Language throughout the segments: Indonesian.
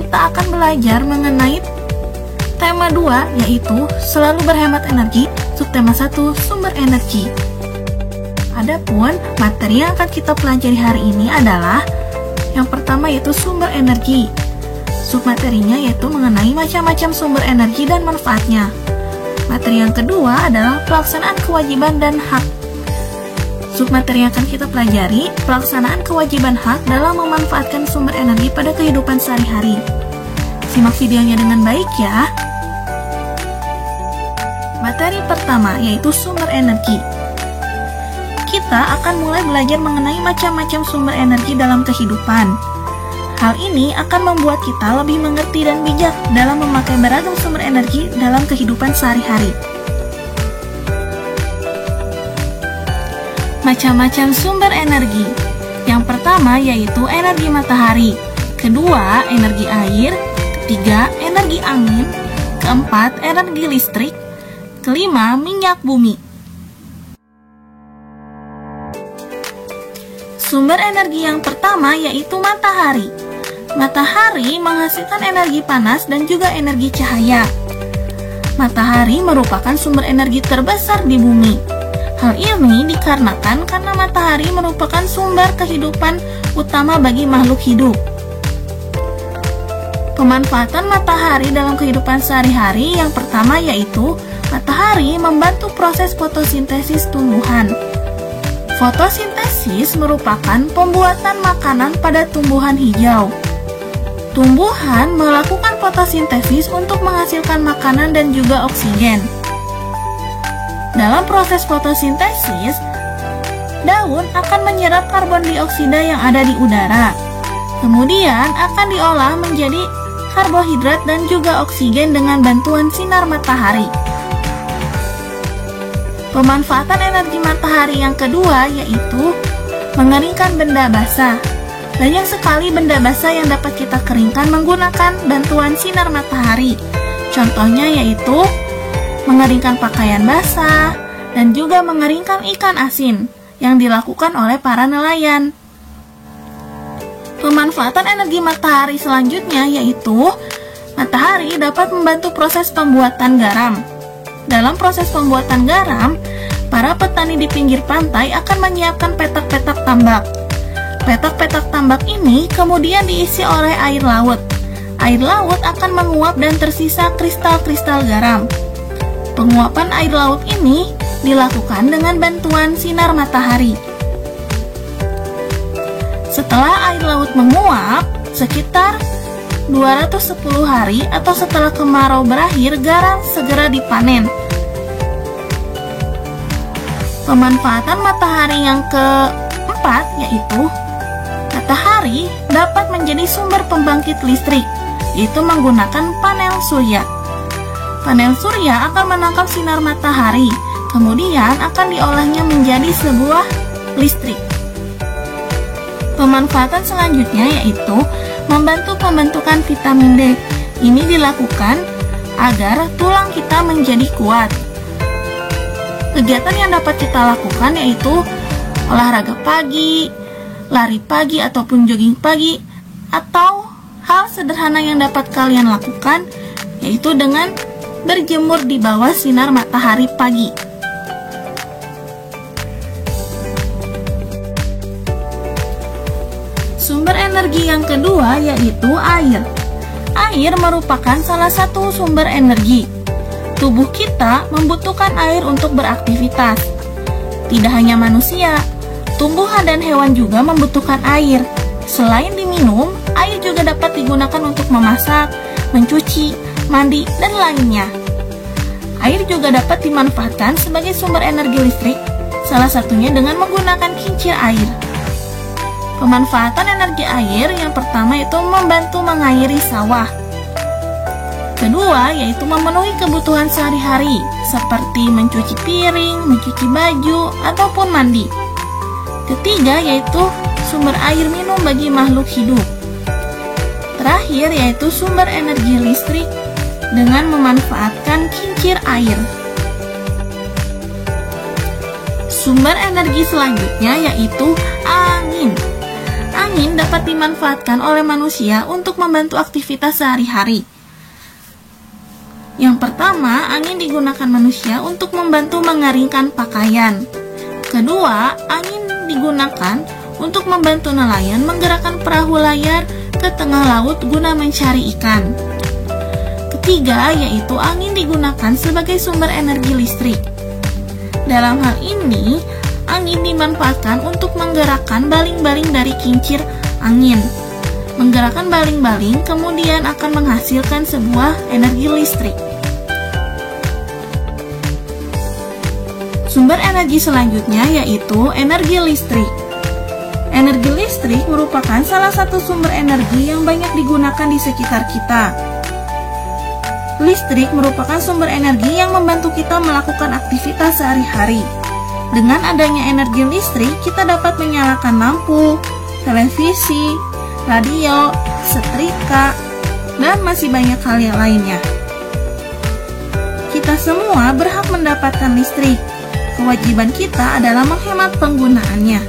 kita akan belajar mengenai tema 2, yaitu selalu berhemat energi, subtema 1, sumber energi. Adapun materi yang akan kita pelajari hari ini adalah yang pertama yaitu sumber energi. Submaterinya yaitu mengenai macam-macam sumber energi dan manfaatnya. Materi yang kedua adalah pelaksanaan kewajiban dan hak. Submateri yang akan kita pelajari, pelaksanaan kewajiban hak dalam memanfaatkan sumber energi pada kehidupan sehari-hari. Simak videonya dengan baik ya. Materi pertama yaitu sumber energi. Kita akan mulai belajar mengenai macam-macam sumber energi dalam kehidupan. Hal ini akan membuat kita lebih mengerti dan bijak dalam memakai beragam sumber energi dalam kehidupan sehari-hari. Macam-macam sumber energi. Yang pertama yaitu energi matahari, kedua energi air, ketiga energi angin, keempat energi listrik, kelima minyak bumi. Sumber energi yang pertama yaitu matahari. Matahari menghasilkan energi panas dan juga energi cahaya. Matahari merupakan sumber energi terbesar di bumi. Hal ini dikarenakan karena matahari merupakan sumber kehidupan utama bagi makhluk hidup. Pemanfaatan matahari dalam kehidupan sehari-hari yang pertama yaitu matahari membantu proses fotosintesis tumbuhan. Fotosintesis merupakan pembuatan makanan pada tumbuhan hijau. Tumbuhan melakukan fotosintesis untuk menghasilkan makanan dan juga oksigen. Dalam proses fotosintesis, daun akan menyerap karbon dioksida yang ada di udara. Kemudian akan diolah menjadi karbohidrat dan juga oksigen dengan bantuan sinar matahari. Pemanfaatan energi matahari yang kedua yaitu mengeringkan benda basah. Banyak sekali benda basah yang dapat kita keringkan menggunakan bantuan sinar matahari. Contohnya yaitu mengeringkan pakaian basah dan juga mengeringkan ikan asin yang dilakukan oleh para nelayan. Pemanfaatan energi matahari selanjutnya yaitu matahari dapat membantu proses pembuatan garam. Dalam proses pembuatan garam, para petani di pinggir pantai akan menyiapkan petak-petak tambak. Petak-petak tambak ini kemudian diisi oleh air laut. Air laut akan menguap dan tersisa kristal-kristal garam. Penguapan air laut ini dilakukan dengan bantuan sinar matahari. Setelah air laut menguap, sekitar 210 hari atau setelah kemarau berakhir, garam segera dipanen. Pemanfaatan matahari yang keempat yaitu matahari dapat menjadi sumber pembangkit listrik, yaitu menggunakan panel surya. Panel surya akan menangkap sinar matahari, kemudian akan diolahnya menjadi sebuah listrik. Pemanfaatan selanjutnya yaitu membantu pembentukan vitamin D. Ini dilakukan agar tulang kita menjadi kuat. Kegiatan yang dapat kita lakukan yaitu olahraga pagi, lari pagi ataupun jogging pagi, atau hal sederhana yang dapat kalian lakukan yaitu dengan berjemur di bawah sinar matahari pagi. Sumber energi yang kedua yaitu air. Air merupakan salah satu sumber energi. Tubuh kita membutuhkan air untuk beraktivitas. Tidak hanya manusia, tumbuhan dan hewan juga membutuhkan air. Selain diminum, air juga dapat digunakan untuk memasak, mencuci, mandi, dan lainnya. Air juga dapat dimanfaatkan sebagai sumber energi listrik, salah satunya dengan menggunakan kincir air. Pemanfaatan energi air yang pertama yaitu membantu mengairi sawah. Kedua yaitu memenuhi kebutuhan sehari-hari seperti mencuci piring, mencuci baju, ataupun mandi. Ketiga yaitu sumber air minum bagi makhluk hidup. Terakhir yaitu sumber energi listrik dengan memanfaatkan kincir air. Sumber energi selanjutnya yaitu angin. angin dapat dimanfaatkan oleh manusia untuk membantu aktivitas sehari-hari. Yang pertama, angin digunakan manusia untuk membantu mengeringkan pakaian. Kedua, angin digunakan untuk membantu nelayan menggerakkan perahu layar ke tengah laut guna mencari ikan. Ketiga, yaitu angin digunakan sebagai sumber energi listrik. Dalam hal ini, angin dimanfaatkan untuk menggerakkan baling-baling dari kincir angin. Menggerakkan baling-baling kemudian akan menghasilkan sebuah energi listrik. Sumber energi selanjutnya yaitu energi listrik. Energi listrik merupakan salah satu sumber energi yang banyak digunakan di sekitar kita. Listrik merupakan sumber energi yang membantu kita melakukan aktivitas sehari-hari. Dengan adanya energi listrik, kita dapat menyalakan lampu, televisi, radio, setrika, dan masih banyak hal yang lainnya. Kita semua berhak mendapatkan listrik. Kewajiban kita adalah menghemat penggunaannya.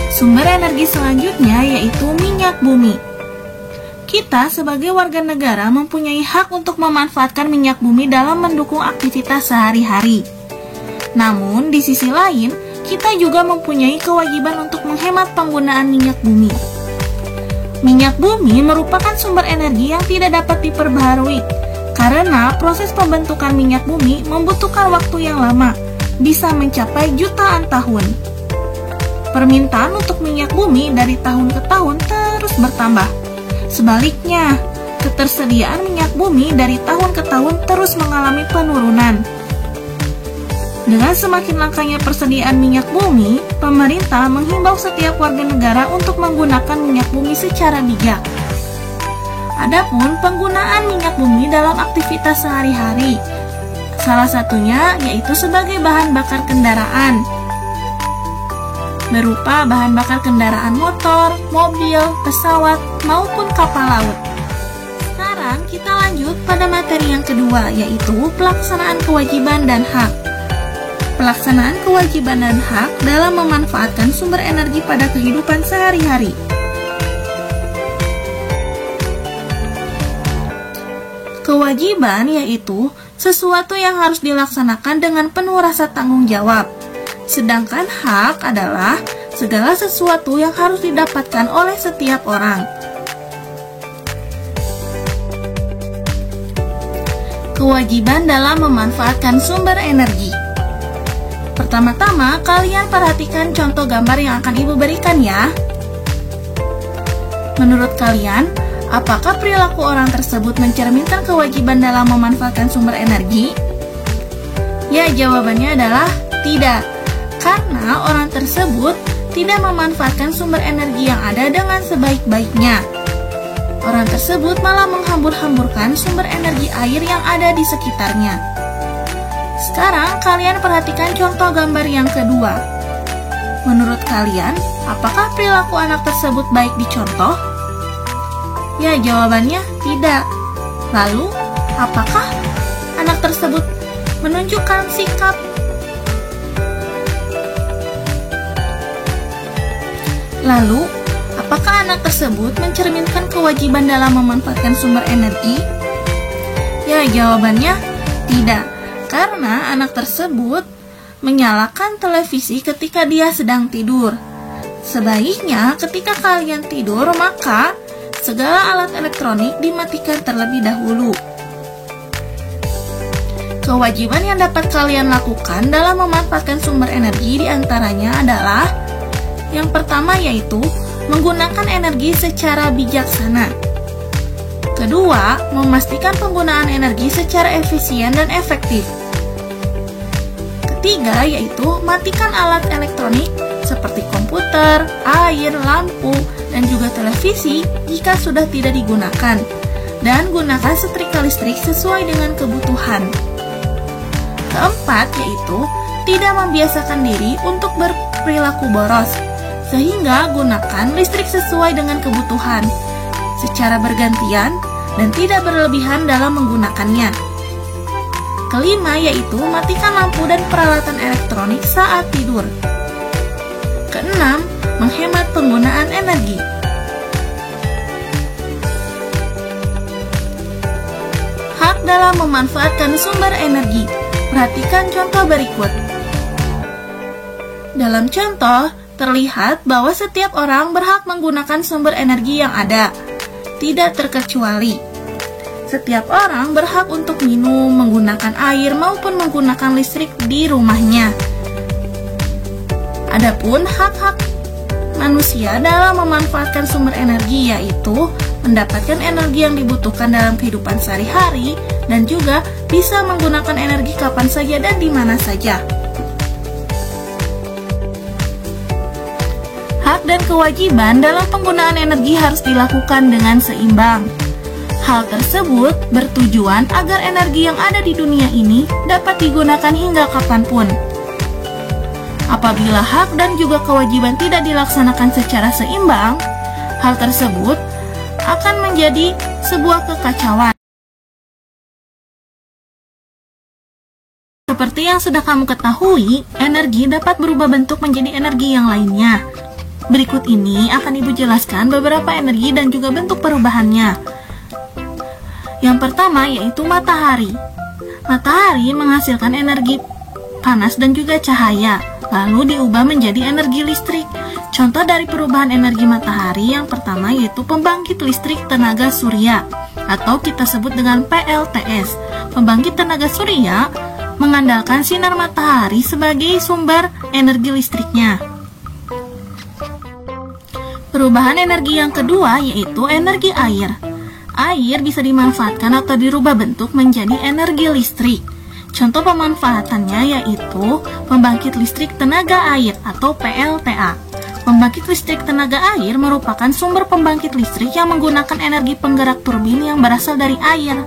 Sumber energi selanjutnya yaitu minyak bumi. Kita sebagai warga negara mempunyai hak untuk memanfaatkan minyak bumi dalam mendukung aktivitas sehari-hari. Namun, di sisi lain, kita juga mempunyai kewajiban untuk menghemat penggunaan minyak bumi. Minyak bumi merupakan sumber energi yang tidak dapat diperbaharui, karena proses pembentukan minyak bumi membutuhkan waktu yang lama, bisa mencapai jutaan tahun. Permintaan untuk minyak bumi dari tahun ke tahun terus bertambah. Sebaliknya, ketersediaan minyak bumi dari tahun ke tahun terus mengalami penurunan. Dengan semakin langkanya persediaan minyak bumi, pemerintah menghimbau setiap warga negara untuk menggunakan minyak bumi secara bijak. Adapun penggunaan minyak bumi dalam aktivitas sehari-hari, salah satunya yaitu sebagai bahan bakar kendaraan, berupa bahan bakar kendaraan motor, mobil, pesawat, maupun kapal laut. Sekarang kita lanjut pada materi yang kedua, yaitu pelaksanaan kewajiban dan hak. Pelaksanaan kewajiban dan hak dalam memanfaatkan sumber energi pada kehidupan sehari-hari. Kewajiban yaitu sesuatu yang harus dilaksanakan dengan penuh rasa tanggung jawab. Sedangkan hak adalah segala sesuatu yang harus didapatkan oleh setiap orang. Kewajiban dalam memanfaatkan sumber energi. Pertama-tama, kalian perhatikan contoh gambar yang akan Ibu berikan ya. Menurut kalian, apakah perilaku orang tersebut mencerminkan kewajiban dalam memanfaatkan sumber energi? Ya, jawabannya adalah tidak. Karena orang tersebut tidak memanfaatkan sumber energi yang ada dengan sebaik-baiknya. Orang tersebut malah menghambur-hamburkan sumber energi air yang ada di sekitarnya. Sekarang kalian perhatikan contoh gambar yang kedua. Menurut kalian, apakah perilaku anak tersebut baik dicontoh? Ya, jawabannya tidak. Lalu, apakah anak tersebut menunjukkan sikap? Lalu, apakah anak tersebut mencerminkan kewajiban dalam memanfaatkan sumber energi? Ya, jawabannya tidak. Karena anak tersebut menyalakan televisi ketika dia sedang tidur. Sebaiknya ketika kalian tidur, maka segala alat elektronik dimatikan terlebih dahulu. Kewajiban yang dapat kalian lakukan dalam memanfaatkan sumber energi diantaranya adalah yang pertama yaitu menggunakan energi secara bijaksana. Kedua, memastikan penggunaan energi secara efisien dan efektif. Ketiga, yaitu matikan alat elektronik seperti komputer, air, lampu, dan juga televisi jika sudah tidak digunakan. Dan gunakan setrika listrik sesuai dengan kebutuhan. Keempat, yaitu tidak membiasakan diri untuk berperilaku boros, sehingga gunakan listrik sesuai dengan kebutuhan, secara bergantian dan tidak berlebihan dalam menggunakannya. Kelima, yaitu matikan lampu dan peralatan elektronik saat tidur. Keenam, menghemat penggunaan energi. Hak dalam memanfaatkan sumber energi. Perhatikan contoh berikut. Dalam contoh, terlihat bahwa setiap orang berhak menggunakan sumber energi yang ada, tidak terkecuali. Setiap orang berhak untuk minum, menggunakan air, maupun menggunakan listrik di rumahnya. Adapun hak-hak manusia dalam memanfaatkan sumber energi yaitu mendapatkan energi yang dibutuhkan dalam kehidupan sehari-hari dan juga bisa menggunakan energi kapan saja dan di mana saja. Hak dan kewajiban dalam penggunaan energi harus dilakukan dengan seimbang. Hal tersebut bertujuan agar energi yang ada di dunia ini dapat digunakan hingga kapanpun. Apabila hak dan juga kewajiban tidak dilaksanakan secara seimbang, hal tersebut akan menjadi sebuah kekacauan. Seperti yang sudah kamu ketahui, energi dapat berubah bentuk menjadi energi yang lainnya. Berikut ini akan Ibu jelaskan beberapa energi dan juga bentuk perubahannya. Yang pertama yaitu matahari. Matahari menghasilkan energi panas dan juga cahaya, lalu diubah menjadi energi listrik. Contoh dari perubahan energi matahari yang pertama yaitu pembangkit listrik tenaga surya, atau kita sebut dengan PLTS. Pembangkit tenaga surya mengandalkan sinar matahari sebagai sumber energi listriknya. Perubahan energi yang kedua yaitu energi air. Air bisa dimanfaatkan atau dirubah bentuk menjadi energi listrik. Contoh pemanfaatannya yaitu pembangkit listrik tenaga air atau PLTA. Pembangkit listrik tenaga air merupakan sumber pembangkit listrik yang menggunakan energi penggerak turbin yang berasal dari air.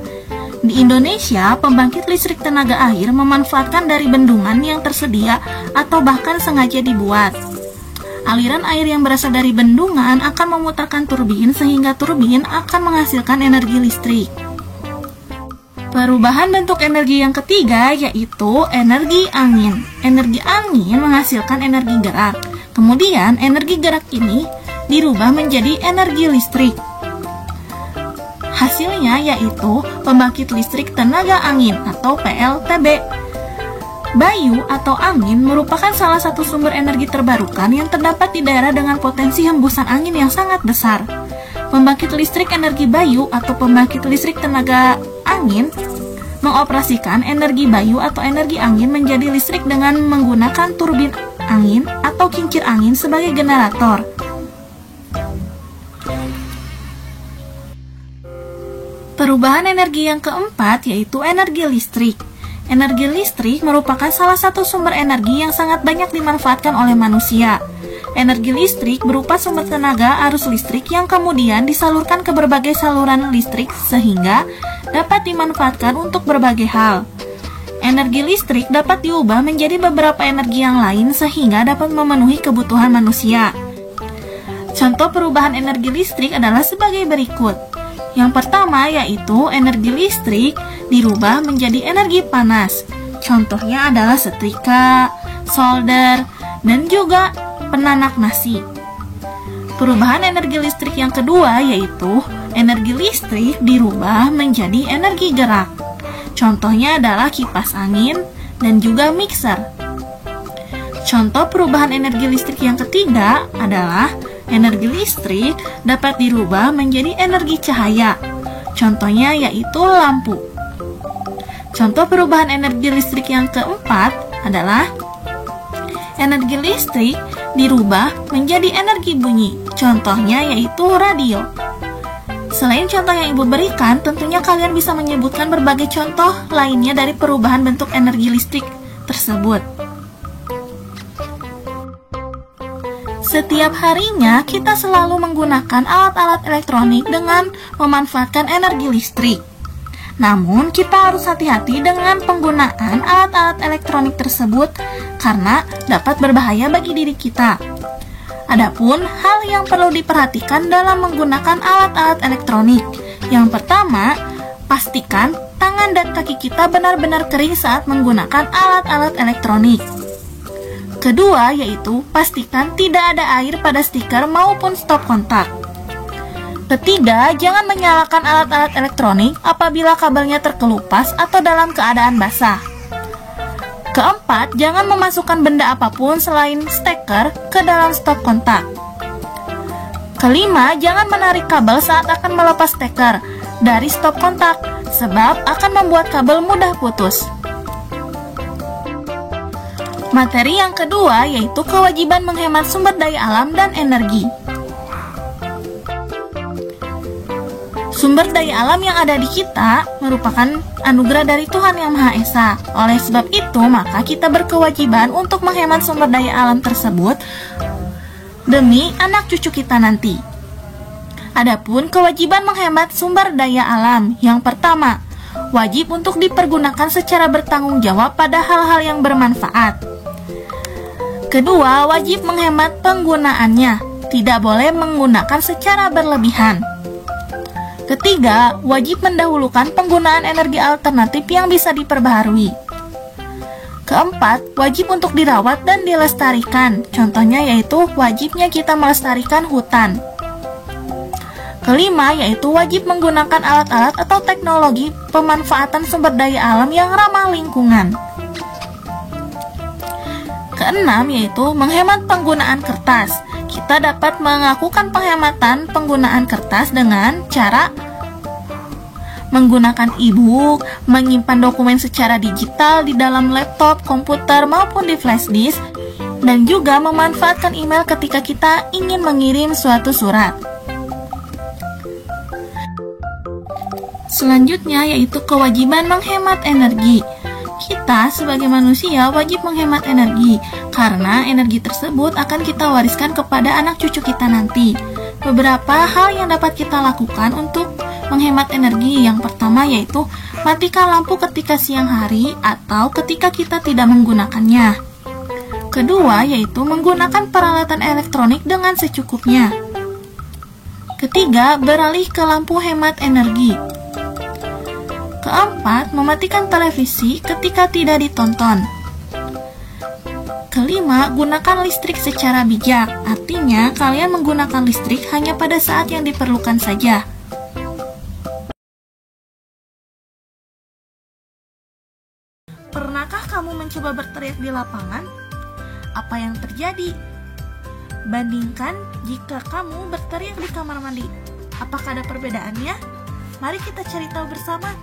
Di Indonesia, pembangkit listrik tenaga air memanfaatkan dari bendungan yang tersedia atau bahkan sengaja dibuat. Aliran air yang berasal dari bendungan akan memutarkan turbin sehingga turbin akan menghasilkan energi listrik. Perubahan bentuk energi yang ketiga yaitu energi angin. Energi angin menghasilkan energi gerak. Kemudian energi gerak ini dirubah menjadi energi listrik. Hasilnya yaitu pembangkit listrik tenaga angin atau PLTB. Bayu atau angin merupakan salah satu sumber energi terbarukan yang terdapat di daerah dengan potensi hembusan angin yang sangat besar. Pembangkit listrik energi bayu atau pembangkit listrik tenaga angin mengoperasikan energi bayu atau energi angin menjadi listrik dengan menggunakan turbin angin atau kincir angin sebagai generator. Perubahan energi yang keempat yaitu energi listrik. Energi listrik merupakan salah satu sumber energi yang sangat banyak dimanfaatkan oleh manusia. Energi listrik berupa sumber tenaga arus listrik yang kemudian disalurkan ke berbagai saluran listrik sehingga dapat dimanfaatkan untuk berbagai hal. Energi listrik dapat diubah menjadi beberapa energi yang lain sehingga dapat memenuhi kebutuhan manusia. Contoh perubahan energi listrik adalah sebagai berikut. Yang pertama yaitu energi listrik dirubah menjadi energi panas. Contohnya adalah setrika, solder, dan juga penanak nasi. Perubahan energi listrik yang kedua yaitu energi listrik dirubah menjadi energi gerak. Contohnya adalah kipas angin dan juga mixer. Contoh perubahan energi listrik yang ketiga adalah energi listrik dapat dirubah menjadi energi cahaya. Contohnya yaitu lampu. Contoh perubahan energi listrik yang keempat adalah energi listrik dirubah menjadi energi bunyi. Contohnya yaitu radio. Selain contoh yang Ibu berikan, tentunya kalian bisa menyebutkan berbagai contoh lainnya dari perubahan bentuk energi listrik tersebut. Setiap harinya kita selalu menggunakan alat-alat elektronik dengan memanfaatkan energi listrik. Namun kita harus hati-hati dengan penggunaan alat-alat elektronik tersebut karena dapat berbahaya bagi diri kita. Adapun hal yang perlu diperhatikan dalam menggunakan alat-alat elektronik. Yang pertama, pastikan tangan dan kaki kita benar-benar kering saat menggunakan alat-alat elektronik. Kedua yaitu pastikan tidak ada air pada stiker maupun stop kontak. Ketiga, jangan menyalakan alat-alat elektronik apabila kabelnya terkelupas atau dalam keadaan basah. Keempat, jangan memasukkan benda apapun selain steker ke dalam stop kontak. Kelima, jangan menarik kabel saat akan melepas steker dari stop kontak, sebab akan membuat kabel mudah putus. Materi yang kedua yaitu kewajiban menghemat sumber daya alam dan energi. Sumber daya alam yang ada di kita merupakan anugerah dari Tuhan Yang Maha Esa. Oleh sebab itu, maka kita berkewajiban untuk menghemat sumber daya alam tersebut demi anak cucu kita nanti. Adapun kewajiban menghemat sumber daya alam, yang pertama, wajib untuk dipergunakan secara bertanggung jawab pada hal-hal yang bermanfaat. Kedua, wajib menghemat penggunaannya, tidak boleh menggunakan secara berlebihan. Ketiga, wajib mendahulukan penggunaan energi alternatif yang bisa diperbaharui. Keempat, wajib untuk dirawat dan dilestarikan. Contohnya yaitu wajibnya kita melestarikan hutan. Kelima, yaitu wajib menggunakan alat-alat atau teknologi pemanfaatan sumber daya alam yang ramah lingkungan. Keenam, yaitu menghemat penggunaan kertas. Kita dapat melakukan penghematan penggunaan kertas dengan cara menggunakan e-book, menyimpan dokumen secara digital di dalam laptop, komputer, maupun di flash disk, dan juga memanfaatkan email ketika kita ingin mengirim suatu surat. Selanjutnya yaitu kewajiban menghemat energi. Kita sebagai manusia wajib menghemat energi, karena energi tersebut akan kita wariskan kepada anak cucu kita nanti. Beberapa hal yang dapat kita lakukan untuk menghemat energi, yang pertama yaitu matikan lampu ketika siang hari atau ketika kita tidak menggunakannya. Kedua yaitu menggunakan peralatan elektronik dengan secukupnya. Ketiga, beralih ke lampu hemat energi. Keempat, mematikan televisi ketika tidak ditonton. Kelima, gunakan listrik secara bijak. Artinya, kalian menggunakan listrik hanya pada saat yang diperlukan saja. Pernahkah kamu mencoba berteriak di lapangan? Apa yang terjadi? Bandingkan jika kamu berteriak di kamar mandi. Apakah ada perbedaannya? Mari kita cari tahu bersama.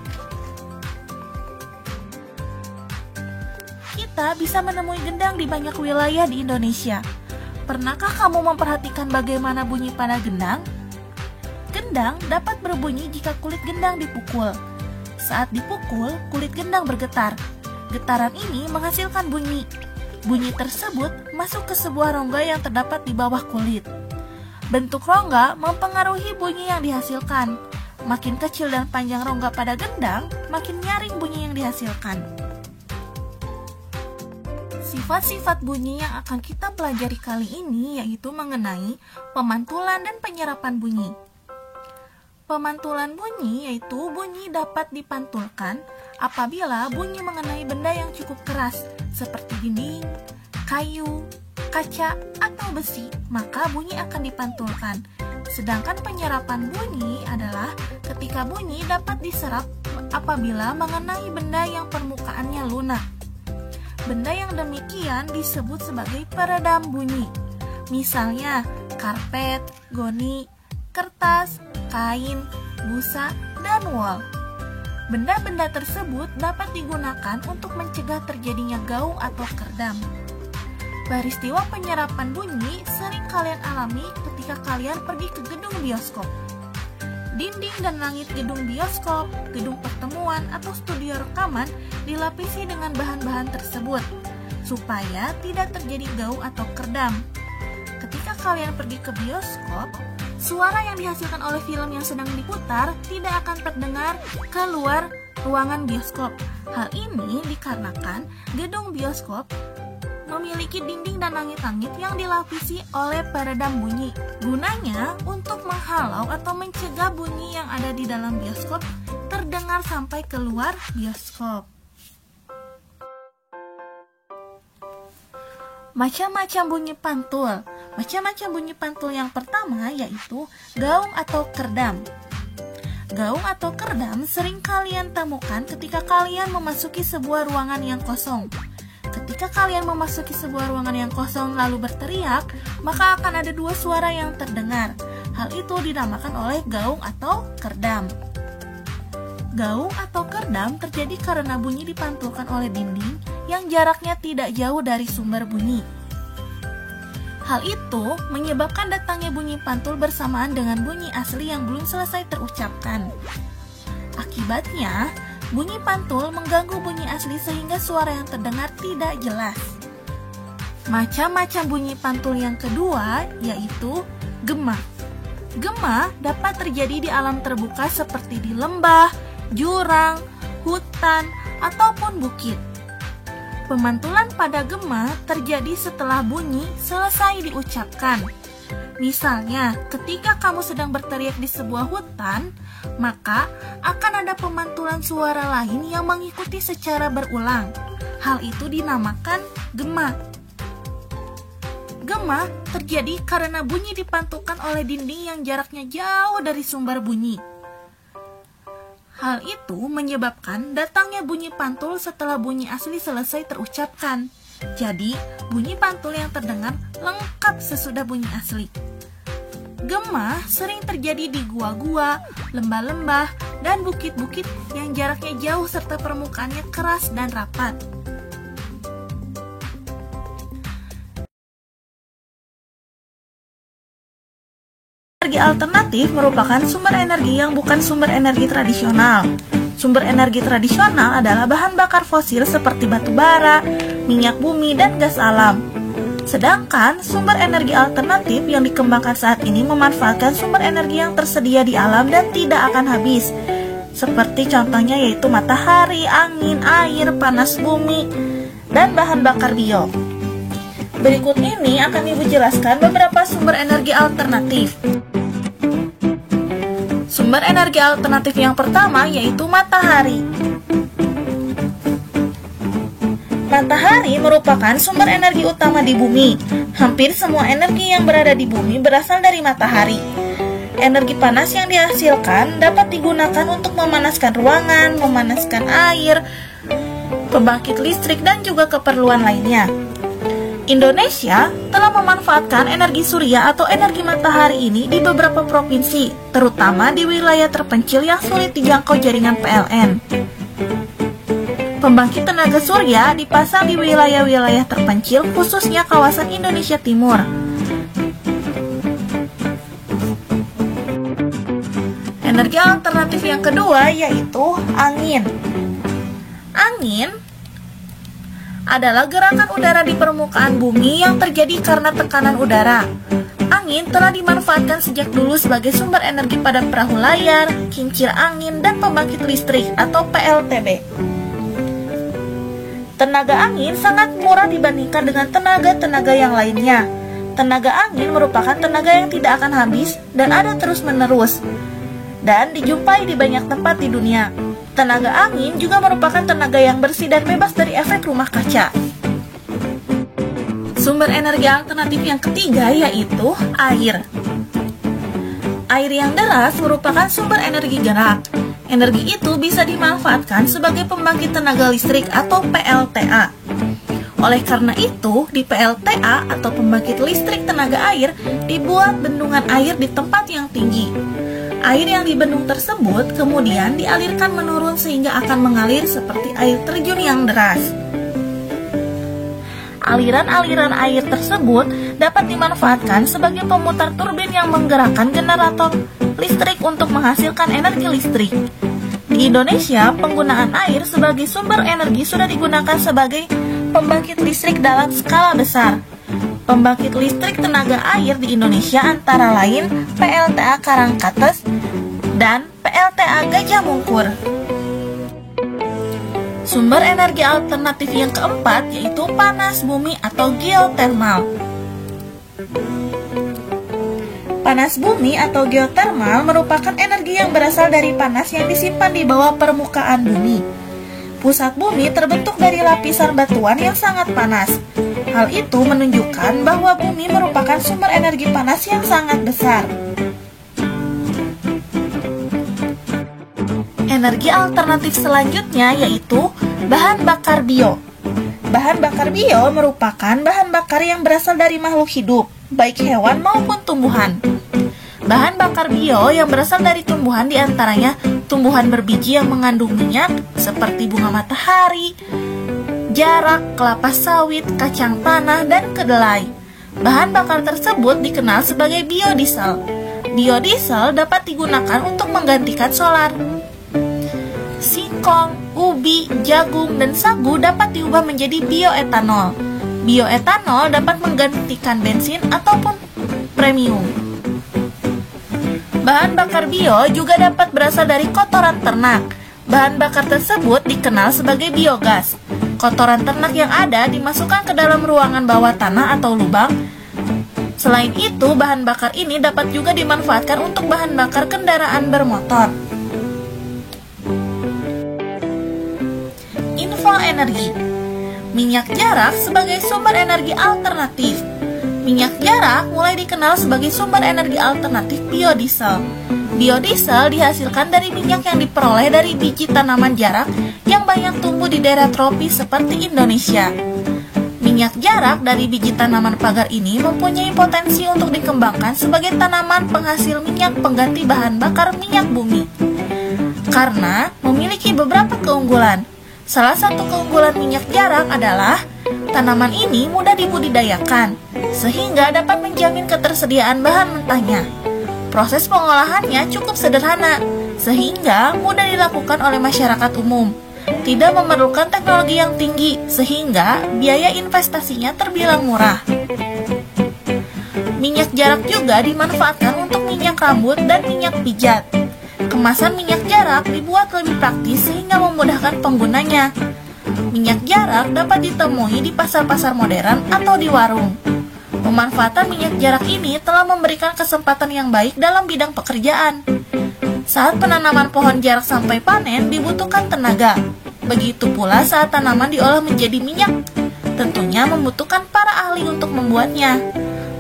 Kita bisa menemui gendang di banyak wilayah di Indonesia. Pernahkah kamu memperhatikan bagaimana bunyi pada gendang? Gendang dapat berbunyi jika kulit gendang dipukul. Saat dipukul, kulit gendang bergetar. Getaran ini menghasilkan bunyi. Bunyi tersebut masuk ke sebuah rongga yang terdapat di bawah kulit. Bentuk rongga mempengaruhi bunyi yang dihasilkan. Makin kecil dan panjang rongga pada gendang, makin nyaring bunyi yang dihasilkan. Sifat-sifat bunyi yang akan kita pelajari kali ini yaitu mengenai pemantulan dan penyerapan bunyi. Pemantulan bunyi yaitu bunyi dapat dipantulkan apabila bunyi mengenai benda yang cukup keras seperti dinding, kayu, kaca, atau besi, maka bunyi akan dipantulkan. Sedangkan penyerapan bunyi adalah ketika bunyi dapat diserap apabila mengenai benda yang permukaannya lunak. Benda yang demikian disebut sebagai peredam bunyi. Misalnya karpet, goni, kertas, kain, busa, dan wol. Benda-benda tersebut dapat digunakan untuk mencegah terjadinya gaung atau kerdam. Peristiwa penyerapan bunyi sering kalian alami ketika kalian pergi ke gedung bioskop. Dinding dan langit gedung bioskop, gedung pertemuan, atau studio rekaman dilapisi dengan bahan-bahan tersebut, supaya tidak terjadi gaung atau kerdam. Ketika kalian pergi ke bioskop, suara yang dihasilkan oleh film yang sedang diputar tidak akan terdengar keluar ruangan bioskop. Hal ini dikarenakan gedung bioskop memiliki dinding dan langit-langit yang dilapisi oleh peredam bunyi. Gunanya untuk menghalau atau mencegah bunyi yang ada di dalam bioskop terdengar sampai keluar bioskop. Macam-macam bunyi pantul. Macam-macam bunyi pantul yang pertama yaitu gaung atau kerdam. Gaung atau kerdam sering kalian temukan ketika kalian memasuki sebuah ruangan yang kosong. Ketika kalian memasuki sebuah ruangan yang kosong lalu berteriak, maka akan ada dua suara yang terdengar. Hal itu dinamakan oleh gaung atau kerdam. Gaung atau kerdam terjadi karena bunyi dipantulkan oleh dinding yang jaraknya tidak jauh dari sumber bunyi. Hal itu menyebabkan datangnya bunyi pantul bersamaan dengan bunyi asli yang belum selesai terucapkan. Akibatnya, bunyi pantul mengganggu bunyi asli sehingga suara yang terdengar tidak jelas. Macam-macam bunyi pantul yang kedua yaitu gema. Gema dapat terjadi di alam terbuka seperti di lembah, jurang, hutan, ataupun bukit. Pemantulan pada gema terjadi setelah bunyi selesai diucapkan. Misalnya, ketika kamu sedang berteriak di sebuah hutan, maka akan ada pemantulan suara lain yang mengikuti secara berulang. Hal itu dinamakan gema. Gema terjadi karena bunyi dipantulkan oleh dinding yang jaraknya jauh dari sumber bunyi. Hal itu menyebabkan datangnya bunyi pantul setelah bunyi asli selesai terucapkan. Jadi, bunyi pantul yang terdengar lengkap sesudah bunyi asli. Gema sering terjadi di gua-gua, lembah-lembah, dan bukit-bukit yang jaraknya jauh serta permukaannya keras dan rapat. Energi alternatif merupakan sumber energi yang bukan sumber energi tradisional. Sumber energi tradisional adalah bahan bakar fosil seperti batu bara, minyak bumi, dan gas alam. Sedangkan sumber energi alternatif yang dikembangkan saat ini memanfaatkan sumber energi yang tersedia di alam dan tidak akan habis. Seperti contohnya yaitu matahari, angin, air, panas bumi, dan bahan bakar bio. Berikut ini akan Ibu jelaskan beberapa sumber energi alternatif. Sumber energi alternatif yang pertama yaitu matahari. Matahari merupakan sumber energi utama di bumi. Hampir semua energi yang berada di bumi berasal dari matahari. Energi panas yang dihasilkan dapat digunakan untuk memanaskan ruangan, memanaskan air, pembangkit listrik, dan juga keperluan lainnya. Indonesia telah memanfaatkan energi surya atau energi matahari ini di beberapa provinsi, terutama di wilayah terpencil yang sulit dijangkau jaringan PLN. Pembangkit tenaga surya dipasang di wilayah-wilayah terpencil, khususnya kawasan Indonesia Timur. Energi alternatif yang kedua yaitu angin. Angin adalah gerakan udara di permukaan bumi yang terjadi karena tekanan udara. Angin telah dimanfaatkan sejak dulu sebagai sumber energi pada perahu layar, kincir angin, dan pembangkit listrik atau PLTB. Tenaga angin sangat murah dibandingkan dengan tenaga-tenaga yang lainnya. Tenaga angin merupakan tenaga yang tidak akan habis dan ada terus-menerus, dan dijumpai di banyak tempat di dunia. Tenaga angin juga merupakan tenaga yang bersih dan bebas dari efek rumah kaca. Sumber energi alternatif yang ketiga yaitu air. Air yang deras merupakan sumber energi gerak. Energi itu bisa dimanfaatkan sebagai pembangkit tenaga listrik atau PLTA. Oleh karena itu, di PLTA atau pembangkit listrik tenaga air dibuat bendungan air di tempat yang tinggi. Air yang di bendung tersebut kemudian dialirkan menurun sehingga akan mengalir seperti air terjun yang deras. Aliran-aliran air tersebut dapat dimanfaatkan sebagai pemutar turbin yang menggerakkan generator listrik untuk menghasilkan energi listrik. Di Indonesia, penggunaan air sebagai sumber energi sudah digunakan sebagai pembangkit listrik dalam skala besar. Pembangkit listrik tenaga air di Indonesia antara lain PLTA Karangkates dan PLTA Gajah Mungkur. Sumber energi alternatif yang keempat yaitu panas bumi atau geotermal. Panas bumi atau geotermal merupakan energi yang berasal dari panas yang disimpan di bawah permukaan bumi. Pusat bumi terbentuk dari lapisan batuan yang sangat panas. Hal itu menunjukkan bahwa bumi merupakan sumber energi panas yang sangat besar. Energi alternatif selanjutnya yaitu bahan bakar bio. Bahan bakar bio merupakan bahan bakar yang berasal dari makhluk hidup, baik hewan maupun tumbuhan. Bahan bakar bio yang berasal dari tumbuhan diantaranya tumbuhan berbiji yang mengandung minyak seperti bunga matahari, jarak, kelapa sawit, kacang tanah, dan kedelai. Bahan bakar tersebut dikenal sebagai biodiesel. Biodiesel dapat digunakan untuk menggantikan solar. Singkong, ubi, jagung, dan sagu dapat diubah menjadi bioetanol. Bioetanol dapat menggantikan bensin ataupun premium. Bahan bakar bio juga dapat berasal dari kotoran ternak. Bahan bakar tersebut dikenal sebagai biogas. Kotoran ternak yang ada dimasukkan ke dalam ruangan bawah tanah atau lubang. Selain itu, bahan bakar ini dapat juga dimanfaatkan untuk bahan bakar kendaraan bermotor. Info energi. Minyak jarak sebagai sumber energi alternatif. Minyak jarak mulai dikenal sebagai sumber energi alternatif biodiesel. Biodiesel dihasilkan dari minyak yang diperoleh dari biji tanaman jarak yang banyak tumbuh di daerah tropis seperti Indonesia. Minyak jarak dari biji tanaman pagar ini mempunyai potensi untuk dikembangkan sebagai tanaman penghasil minyak pengganti bahan bakar minyak bumi. Karena memiliki beberapa keunggulan. Salah satu keunggulan minyak jarak adalah tanaman ini mudah dibudidayakan, sehingga dapat menjamin ketersediaan bahan mentahnya. Proses pengolahannya cukup sederhana, sehingga mudah dilakukan oleh masyarakat umum. Tidak memerlukan teknologi yang tinggi, sehingga biaya investasinya terbilang murah. Minyak jarak juga dimanfaatkan untuk minyak rambut dan minyak pijat. Kemasan minyak jarak dibuat lebih praktis sehingga memudahkan penggunanya. Minyak jarak dapat ditemui di pasar-pasar modern atau di warung. Pemanfaatan minyak jarak ini telah memberikan kesempatan yang baik dalam bidang pekerjaan. Saat penanaman pohon jarak sampai panen dibutuhkan tenaga. Begitu pula saat tanaman diolah menjadi minyak, tentunya membutuhkan para ahli untuk membuatnya.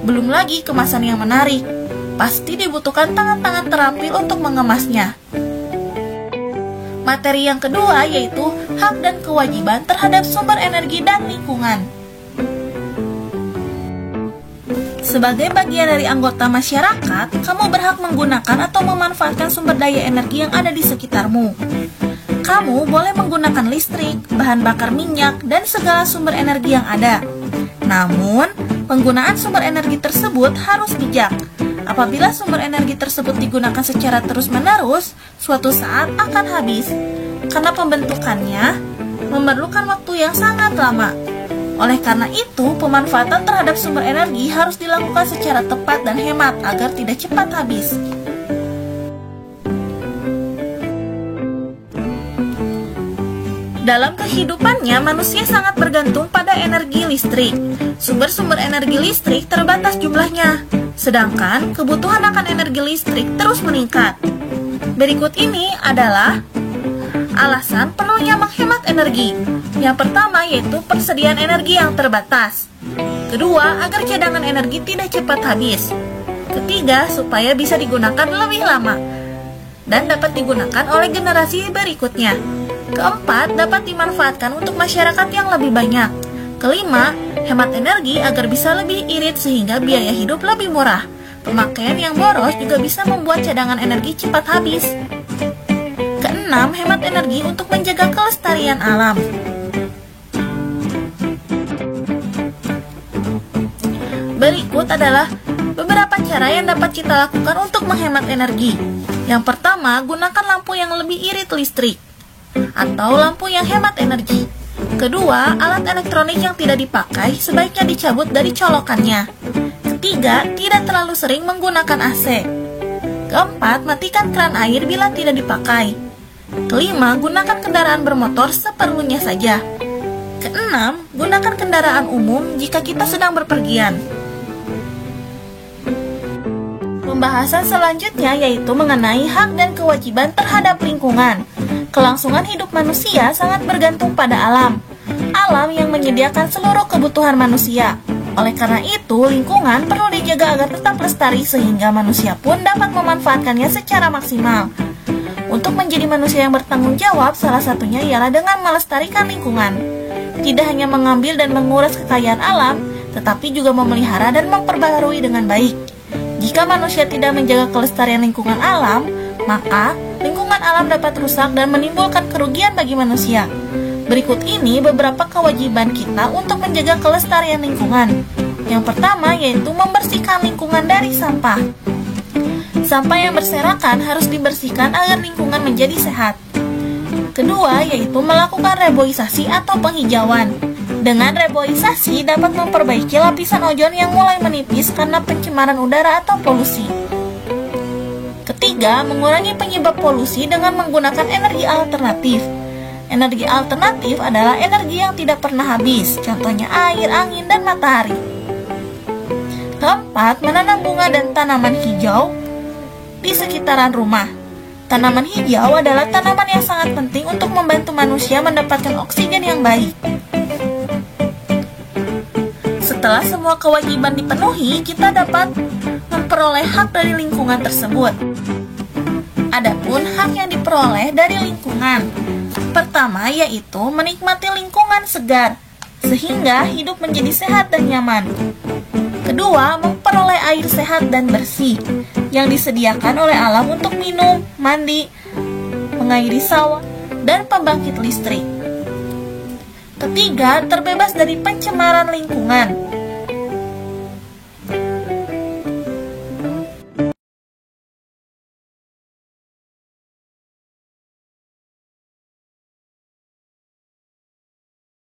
Belum lagi kemasan yang menarik. Pasti dibutuhkan tangan-tangan terampil untuk mengemasnya. Materi yang kedua yaitu hak dan kewajiban terhadap sumber energi dan lingkungan. Sebagai bagian dari anggota masyarakat, kamu berhak menggunakan atau memanfaatkan sumber daya energi yang ada di sekitarmu. Kamu boleh menggunakan listrik, bahan bakar minyak, dan segala sumber energi yang ada. Namun, penggunaan sumber energi tersebut harus bijak. Apabila sumber energi tersebut digunakan secara terus-menerus, suatu saat akan habis, karena pembentukannya memerlukan waktu yang sangat lama. Oleh karena itu, pemanfaatan terhadap sumber energi harus dilakukan secara tepat dan hemat agar tidak cepat habis. Dalam kehidupannya, manusia sangat bergantung pada energi listrik. Sumber-sumber energi listrik terbatas jumlahnya, sedangkan kebutuhan akan energi listrik terus meningkat. Berikut ini adalah alasan perlunya menghemat energi. Yang pertama yaitu persediaan energi yang terbatas. Kedua, agar cadangan energi tidak cepat habis. Ketiga, supaya bisa digunakan lebih lama dan dapat digunakan oleh generasi berikutnya. Keempat, dapat dimanfaatkan untuk masyarakat yang lebih banyak. Kelima, hemat energi agar bisa lebih irit sehingga biaya hidup lebih murah. Pemakaian yang boros juga bisa membuat cadangan energi cepat habis. Keenam, hemat energi untuk menjaga kelestarian alam. Berikut adalah beberapa cara yang dapat kita lakukan untuk menghemat energi. Yang pertama, gunakan lampu yang lebih irit listrik atau lampu yang hemat energi. Kedua, alat elektronik yang tidak dipakai sebaiknya dicabut dari colokannya. Ketiga, tidak terlalu sering menggunakan AC. Keempat, matikan keran air bila tidak dipakai. Kelima, gunakan kendaraan bermotor seperlunya saja. Keenam, gunakan kendaraan umum jika kita sedang berpergian. Pembahasan selanjutnya yaitu mengenai hak dan kewajiban terhadap lingkungan. Kelangsungan hidup manusia sangat bergantung pada alam. alam yang menyediakan seluruh kebutuhan manusia. Oleh karena itu, lingkungan perlu dijaga agar tetap lestari sehingga manusia pun dapat memanfaatkannya secara maksimal. Untuk menjadi manusia yang bertanggung jawab, salah satunya ialah dengan melestarikan lingkungan. Tidak hanya mengambil dan menguras kekayaan alam, tetapi juga memelihara dan memperbaharui dengan baik. Jika manusia tidak menjaga kelestarian lingkungan alam, maka lingkungan alam dapat rusak dan menimbulkan kerugian bagi manusia. Berikut ini beberapa kewajiban kita untuk menjaga kelestarian lingkungan. Yang pertama yaitu membersihkan lingkungan dari sampah. Sampah yang berserakan harus dibersihkan agar lingkungan menjadi sehat. Kedua yaitu melakukan reboisasi atau penghijauan. Dengan reboisasi dapat memperbaiki lapisan ozon yang mulai menipis karena pencemaran udara atau polusi. Ketiga, mengurangi penyebab polusi dengan menggunakan energi alternatif. Energi alternatif adalah energi yang tidak pernah habis, contohnya air, angin, dan matahari. Keempat, menanam bunga dan tanaman hijau di sekitaran rumah. Tanaman hijau adalah tanaman yang sangat penting untuk membantu manusia mendapatkan oksigen yang baik. Setelah semua kewajiban dipenuhi, kita dapat memperoleh hak dari lingkungan tersebut. Adapun hak yang diperoleh dari lingkungan, pertama yaitu menikmati lingkungan segar, sehingga hidup menjadi sehat dan nyaman. Kedua, memperoleh air sehat dan bersih, yang disediakan oleh alam untuk minum, mandi, mengairi sawah, dan pembangkit listrik. Ketiga, terbebas dari pencemaran lingkungan,